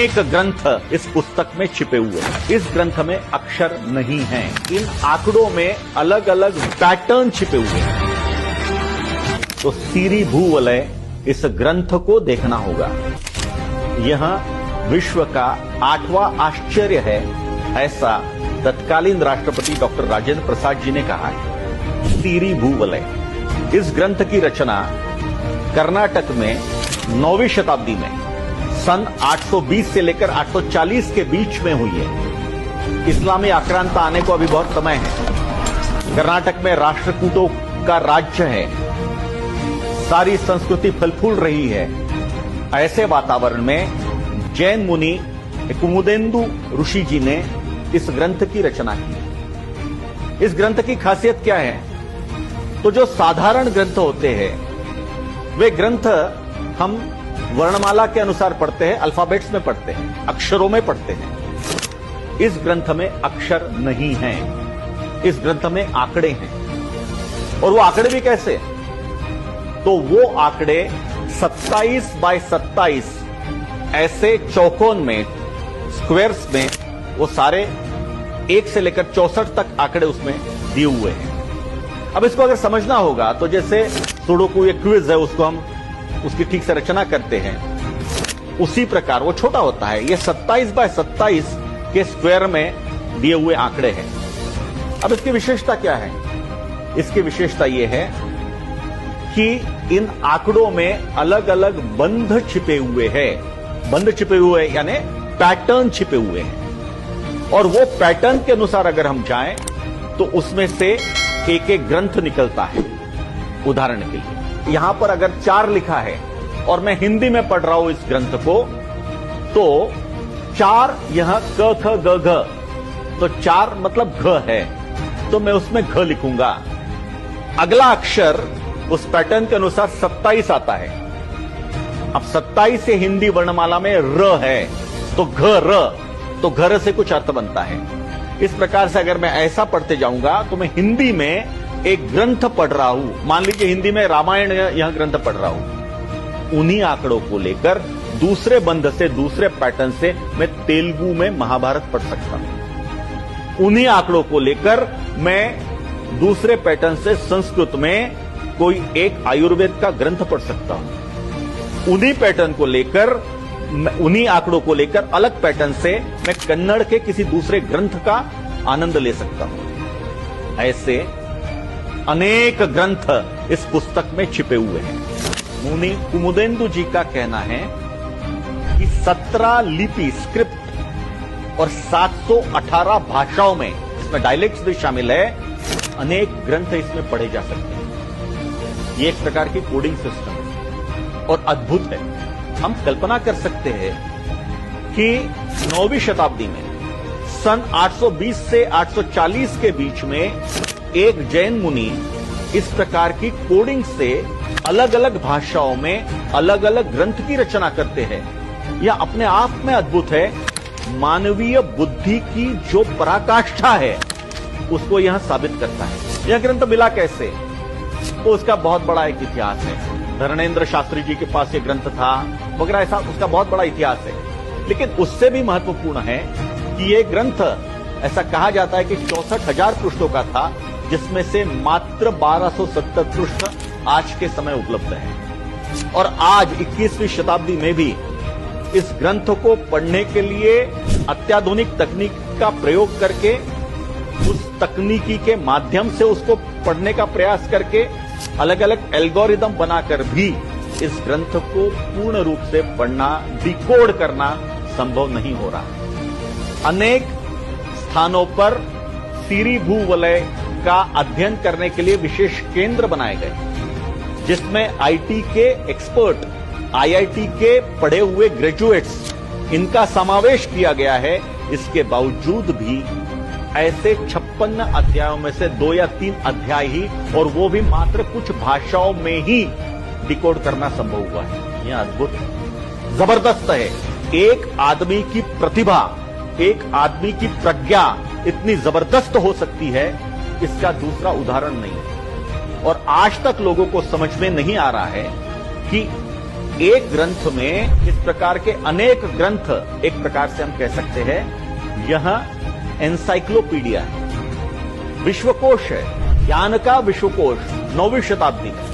अनेक ग्रंथ इस पुस्तक में छिपे हुए हैं। इस ग्रंथ में अक्षर नहीं हैं। इन आंकड़ों में अलग अलग पैटर्न छिपे हुए हैं। तो सीरी भूवलय इस ग्रंथ को देखना होगा। यह विश्व का 8वां आश्चर्य है, ऐसा तत्कालीन राष्ट्रपति डॉक्टर राजेंद्र प्रसाद जी ने कहा है। सीरी भूवलय इस ग्रंथ की रचना कर्नाटक में 9वीं शताब्दी में सन 820 से लेकर 840 के बीच में हुई है। इस्लामी आक्रांता आने को अभी बहुत समय है। कर्नाटक में राष्ट्रकूटों का राज्य है। सारी संस्कृति फल फूल रही है। ऐसे वातावरण में जैन मुनि कुमुदेंदु ऋषि जी ने इस ग्रंथ की रचना की। इस ग्रंथ की खासियत क्या है? तो जो साधारण ग्रंथ होते हैं वे ग्रंथ हम वर्णमाला के अनुसार पढ़ते हैं, अल्फाबेट्स में पढ़ते हैं, अक्षरों में पढ़ते हैं। इस ग्रंथ में अक्षर नहीं है। इस ग्रंथ में आंकड़े हैं। और वो आंकड़े भी कैसे? तो वो आंकड़े 27 बाय 27 ऐसे चौकोन में, स्क्वायर्स में, वो सारे 1 से लेकर 64 तक आंकड़े उसमें दिए हुए हैं। अब इसको अगर समझना होगा तो जैसे सुडोकू एक क्विज है, उसको हम उसकी ठीक से रचना करते हैं, उसी प्रकार वो छोटा होता है। ये 27 बाय 27 के स्क्वायर में दिए हुए आंकड़े हैं। अब इसकी विशेषता क्या है? इसकी विशेषता यह है कि इन आंकड़ों में अलग अलग बंध छिपे हुए हैं। बंध छिपे हुए यानी पैटर्न छिपे हुए हैं। और वो पैटर्न के अनुसार अगर हम जाएं तो उसमें से एक एक ग्रंथ निकलता है। उदाहरण के लिए यहां पर अगर 4 लिखा है और मैं हिंदी में पढ़ रहा हूं इस ग्रंथ को, तो 4 यह क ख ग घ, तो 4 मतलब घ है, तो मैं उसमें घ लिखूंगा। अगला अक्षर उस पैटर्न के अनुसार 27 आता है। अब 27 से हिंदी वर्णमाला में र है, तो घ र, तो घर से कुछ अर्थ बनता है। इस प्रकार से अगर मैं ऐसा पढ़ते जाऊंगा तो मैं हिंदी में एक ग्रंथ पढ़ रहा हूं। मान लीजिए हिंदी में रामायण यह ग्रंथ पढ़ रहा हूं। उन्हीं आंकड़ों को लेकर दूसरे बंध से, दूसरे पैटर्न से मैं तेलुगु में महाभारत पढ़ सकता हूं। उन्हीं आंकड़ों को लेकर मैं दूसरे पैटर्न से संस्कृत में कोई एक आयुर्वेद का ग्रंथ पढ़ सकता हूं। उन्हीं पैटर्न को लेकर, उन्हीं आंकड़ों को लेकर अलग पैटर्न से मैं कन्नड़ के किसी दूसरे ग्रंथ का आनंद ले सकता हूं। ऐसे अनेक ग्रंथ इस पुस्तक में छिपे हुए हैं। मुनि कुमुदेंदु जी का कहना है कि 17 लिपि, स्क्रिप्ट और 718 भाषाओं में, इसमें डायलेक्ट्स भी शामिल है, अनेक ग्रंथ इसमें पढ़े जा सकते हैं। ये एक प्रकार की कोडिंग सिस्टम है और अद्भुत है। हम कल्पना कर सकते हैं कि 9वीं शताब्दी में सन 820 से 840 के बीच में एक जैन मुनि इस प्रकार की कोडिंग से अलग अलग भाषाओं में अलग अलग ग्रंथ की रचना करते हैं। यह अपने आप में अद्भुत है। मानवीय बुद्धि की जो पराकाष्ठा है उसको यह साबित करता है। यह ग्रंथ मिला कैसे? तो उसका बहुत बड़ा एक इतिहास है। धर्मेंद्र शास्त्री जी के पास यह ग्रंथ था वगैरह, ऐसा उसका बहुत बड़ा इतिहास है। लेकिन उससे भी महत्वपूर्ण है कि यह ग्रंथ, ऐसा कहा जाता है कि 64,000 पृष्ठों का था, जिसमें से मात्र 1270 पृष्ठ आज के समय उपलब्ध है। और आज 21वीं शताब्दी में भी इस ग्रंथ को पढ़ने के लिए अत्याधुनिक तकनीक का प्रयोग करके, उस तकनीकी के माध्यम से उसको पढ़ने का प्रयास करके, अलग अलग एल्गोरिदम बनाकर भी इस ग्रंथ को पूर्ण रूप से पढ़ना, डिकोड करना संभव नहीं हो रहा। अनेक स्थानों पर सीरी भूवलय का अध्ययन करने के लिए विशेष केंद्र बनाए गए, जिसमें आईटी के एक्सपर्ट, आईआईटी के पढ़े हुए ग्रेजुएट्स, इनका समावेश किया गया है। इसके बावजूद भी ऐसे 56 अध्यायों में से 2 या 3 अध्याय ही, और वो भी मात्र कुछ भाषाओं में ही डिकोड करना संभव हुआ है। यह अद्भुत, जबरदस्त है। एक आदमी की प्रतिभा, एक आदमी की प्रज्ञा इतनी जबरदस्त हो सकती है, इसका दूसरा उदाहरण नहीं है। और आज तक लोगों को समझ में नहीं आ रहा है कि एक ग्रंथ में इस प्रकार के अनेक ग्रंथ, एक प्रकार से हम कह सकते हैं यह एनसाइक्लोपीडिया है, विश्वकोश है, ज्ञान का विश्वकोश 9वीं शताब्दी में।